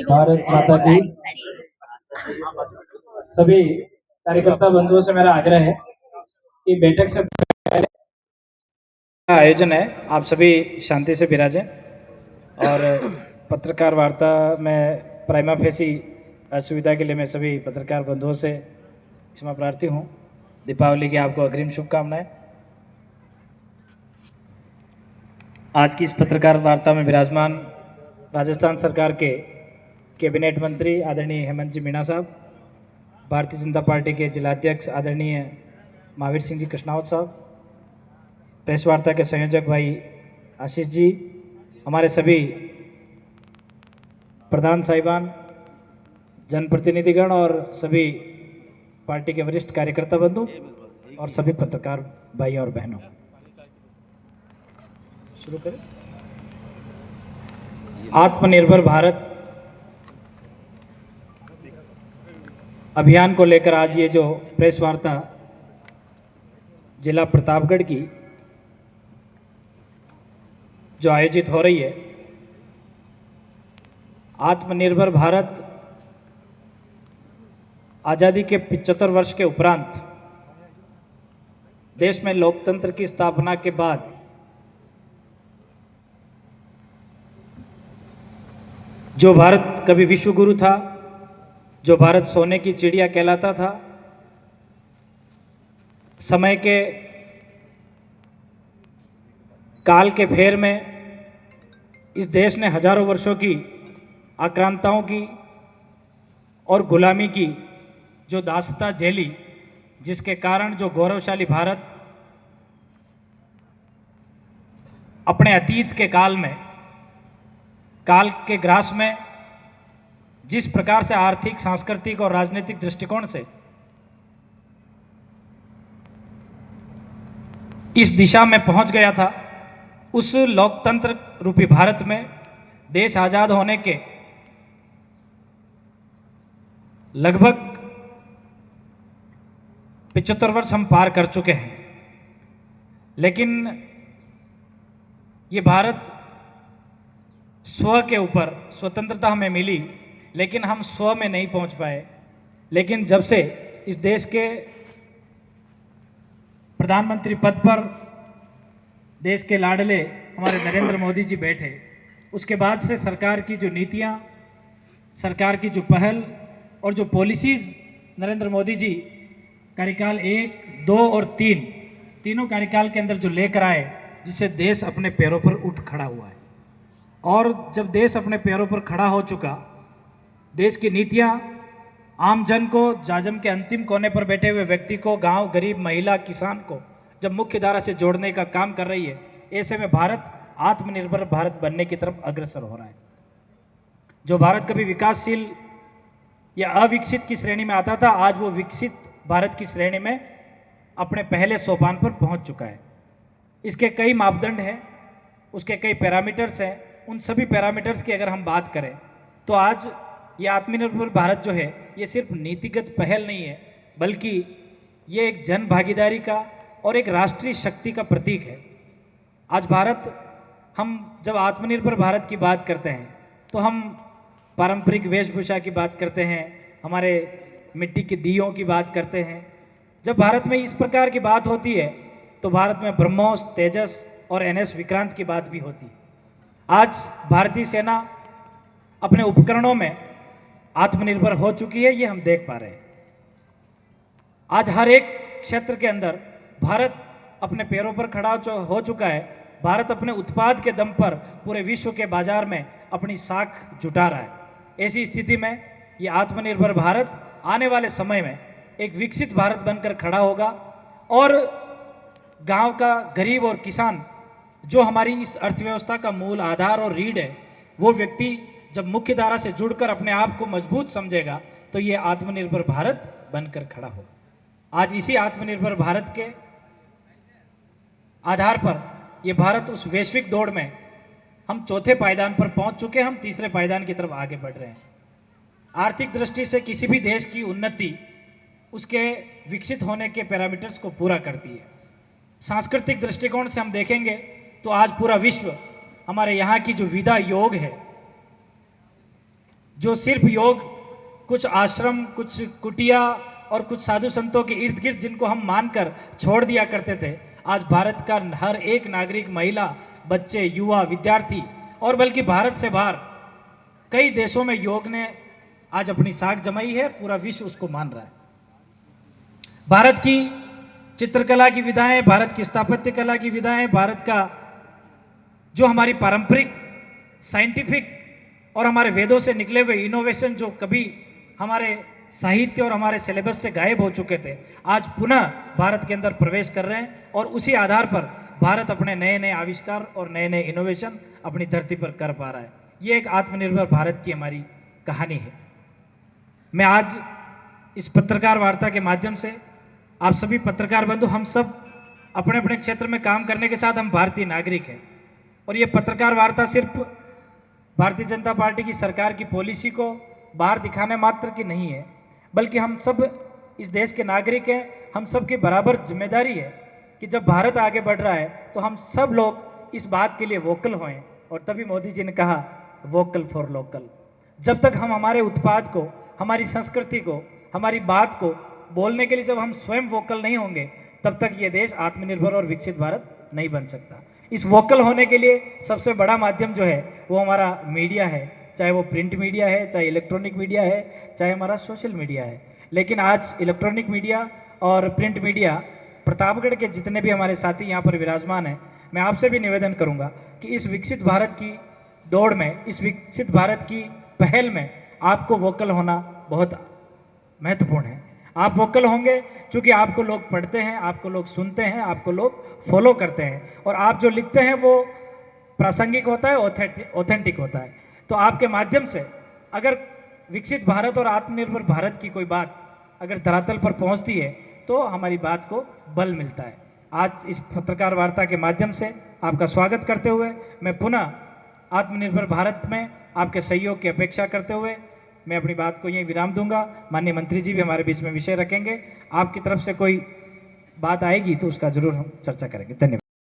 भारत माता की। सभी कार्यकर्ता बंधुओं से मेरा आग्रह है कि बैठक से पहले आयोजन है, आप सभी शांति से विराजें और पत्रकार वार्ता में प्राइमा फेसी असुविधा के लिए मैं सभी पत्रकार बंधुओं से क्षमा प्रार्थी हूँ। दीपावली की आपको अग्रिम शुभकामनाएं। आज की इस पत्रकार वार्ता में विराजमान राजस्थान सरकार के कैबिनेट मंत्री आदरणीय हेमंत जी मीणा साहब, भारतीय जनता पार्टी के जिलाध्यक्ष आदरणीय महावीर सिंह जी कृष्णावत साहब, प्रेस वार्ता के संयोजक भाई आशीष जी, हमारे सभी प्रधान साहिबान, जनप्रतिनिधिगण और सभी पार्टी के वरिष्ठ कार्यकर्ता बंधु और सभी पत्रकार भाई और बहनों, शुरू करें। आत्मनिर्भर भारत अभियान को लेकर आज ये जो प्रेस वार्ता जिला प्रतापगढ़ की जो आयोजित हो रही है, आत्मनिर्भर भारत आज़ादी के 75 वर्ष के उपरांत देश में लोकतंत्र की स्थापना के बाद जो भारत कभी विश्व गुरु था, जो भारत सोने की चिड़िया कहलाता था, समय के काल के फेर में इस देश ने हजारों वर्षों की आक्रांताओं की और गुलामी की जो दास्ता झेली, जिसके कारण जो गौरवशाली भारत अपने अतीत के काल के ग्रास में जिस प्रकार से आर्थिक, सांस्कृतिक और राजनीतिक दृष्टिकोण से इस दिशा में पहुंच गया था, उस लोकतंत्र रूपी भारत में देश आजाद होने के लगभग 75 वर्ष हम पार कर चुके हैं। लेकिन ये भारत स्व के ऊपर स्वतंत्रता हमें मिली, लेकिन हम स्व में नहीं पहुंच पाए। लेकिन जब से इस देश के प्रधानमंत्री पद पर देश के लाडले हमारे नरेंद्र मोदी जी बैठे, उसके बाद से सरकार की जो नीतियां, सरकार की जो पहल और जो पॉलिसीज़ नरेंद्र मोदी जी कार्यकाल 1, 2 और 3 तीनों कार्यकाल के अंदर जो लेकर आए, जिससे देश अपने पैरों पर उठ खड़ा हुआ है। और जब देश अपने पैरों पर खड़ा हो चुका, देश की नीतियां आम जन को, जाजम के अंतिम कोने पर बैठे हुए व्यक्ति को, गांव, गरीब, महिला, किसान को जब मुख्य धारा से जोड़ने का काम कर रही है, ऐसे में भारत आत्मनिर्भर भारत बनने की तरफ अग्रसर हो रहा है। जो भारत कभी विकासशील या अविकसित की श्रेणी में आता था, आज वो विकसित भारत की श्रेणी में अपने पहले सोपान पर पहुंच चुका है। इसके कई मापदंड हैं, उसके कई पैरामीटर्स हैं। उन सभी पैरामीटर्स की अगर हम बात करें तो आज ये आत्मनिर्भर भारत जो है, ये सिर्फ नीतिगत पहल नहीं है, बल्कि ये एक जन भागीदारी का और एक राष्ट्रीय शक्ति का प्रतीक है। आज भारत, हम जब आत्मनिर्भर भारत की बात करते हैं तो हम पारंपरिक वेशभूषा की बात करते हैं, हमारे मिट्टी के दियों की बात करते हैं। जब भारत में इस प्रकार की बात होती है तो भारत में ब्रह्मोस, तेजस और NS विक्रांत की बात भी होती है। आज भारतीय सेना अपने उपकरणों में आत्मनिर्भर हो चुकी है, ये हम देख पा रहे हैं। आज हर एक क्षेत्र के अंदर भारत अपने पैरों पर खड़ा हो चुका है। भारत अपने उत्पाद के दम पर पूरे विश्व के बाजार में अपनी साख जुटा रहा है। ऐसी स्थिति में ये आत्मनिर्भर भारत आने वाले समय में एक विकसित भारत बनकर खड़ा होगा और गांव का गरीब और किसान, जो हमारी इस अर्थव्यवस्था का मूल आधार और रीढ़ है, वो व्यक्ति जब मुख्य धारा से जुड़कर अपने आप को मजबूत समझेगा तो ये आत्मनिर्भर भारत बनकर खड़ा होगा। आज इसी आत्मनिर्भर भारत के आधार पर ये भारत उस वैश्विक दौड़ में, हम चौथे पायदान पर पहुंच चुके हैं, हम तीसरे पायदान की तरफ आगे बढ़ रहे हैं। आर्थिक दृष्टि से किसी भी देश की उन्नति उसके विकसित होने के पैरामीटर्स को पूरा करती है। सांस्कृतिक दृष्टिकोण से हम देखेंगे तो आज पूरा विश्व हमारे यहाँ की जो विधा योग है, जो सिर्फ योग कुछ आश्रम, कुछ कुटिया और कुछ साधु संतों के इर्द गिर्द जिनको हम मानकर छोड़ दिया करते थे, आज भारत का हर एक नागरिक, महिला, बच्चे, युवा, विद्यार्थी और बल्कि भारत से बाहर कई देशों में योग ने आज अपनी साख जमाई है। पूरा विश्व उसको मान रहा है। भारत की चित्रकला की विधाएं, भारत की स्थापत्य कला की विधाएं, भारत का जो हमारी पारंपरिक साइंटिफिक और हमारे वेदों से निकले हुए इनोवेशन जो कभी हमारे साहित्य और हमारे सिलेबस से गायब हो चुके थे, आज पुनः भारत के अंदर प्रवेश कर रहे हैं और उसी आधार पर भारत अपने नए नए आविष्कार और नए नए इनोवेशन अपनी धरती पर कर पा रहा है। ये एक आत्मनिर्भर भारत की हमारी कहानी है। मैं आज इस पत्रकार वार्ता के माध्यम से आप सभी पत्रकार बंधु, हम सब अपने अपने क्षेत्र में काम करने के साथ हम भारतीय नागरिक हैं और ये पत्रकार वार्ता सिर्फ भारतीय जनता पार्टी की सरकार की पॉलिसी को बाहर दिखाने मात्र की नहीं है, बल्कि हम सब इस देश के नागरिक हैं। हम सब की बराबर जिम्मेदारी है कि जब भारत आगे बढ़ रहा है तो हम सब लोग इस बात के लिए वोकल होएं। और तभी मोदी जी ने कहा वोकल फॉर लोकल। जब तक हम हमारे उत्पाद को, हमारी संस्कृति को, हमारी बात को बोलने के लिए जब हम स्वयं वोकल नहीं होंगे, तब तक ये देश आत्मनिर्भर और विकसित भारत नहीं बन सकता। इस वोकल होने के लिए सबसे बड़ा माध्यम जो है वो हमारा मीडिया है, चाहे वो प्रिंट मीडिया है, चाहे इलेक्ट्रॉनिक मीडिया है, चाहे हमारा सोशल मीडिया है। लेकिन आज इलेक्ट्रॉनिक मीडिया और प्रिंट मीडिया, प्रतापगढ़ के जितने भी हमारे साथी यहाँ पर विराजमान हैं, मैं आपसे भी निवेदन करूँगा कि इस विकसित भारत की दौड़ में, इस विकसित भारत की पहल में आपको वोकल होना बहुत महत्वपूर्ण है। आप वोकल होंगे क्योंकि आपको लोग पढ़ते हैं, आपको लोग सुनते हैं, आपको लोग फॉलो करते हैं और आप जो लिखते हैं वो प्रासंगिक होता है, ऑथेंटिक होता है। तो आपके माध्यम से अगर विकसित भारत और आत्मनिर्भर भारत की कोई बात अगर धरातल पर पहुंचती है तो हमारी बात को बल मिलता है। आज इस पत्रकार वार्ता के माध्यम से आपका स्वागत करते हुए मैं पुनः आत्मनिर्भर भारत में आपके सहयोग की अपेक्षा करते हुए मैं अपनी बात को यहीं विराम दूंगा। माननीय मंत्री जी भी हमारे बीच में विषय रखेंगे। आपकी तरफ से कोई बात आएगी तो उसका जरूर हम चर्चा करेंगे। धन्यवाद।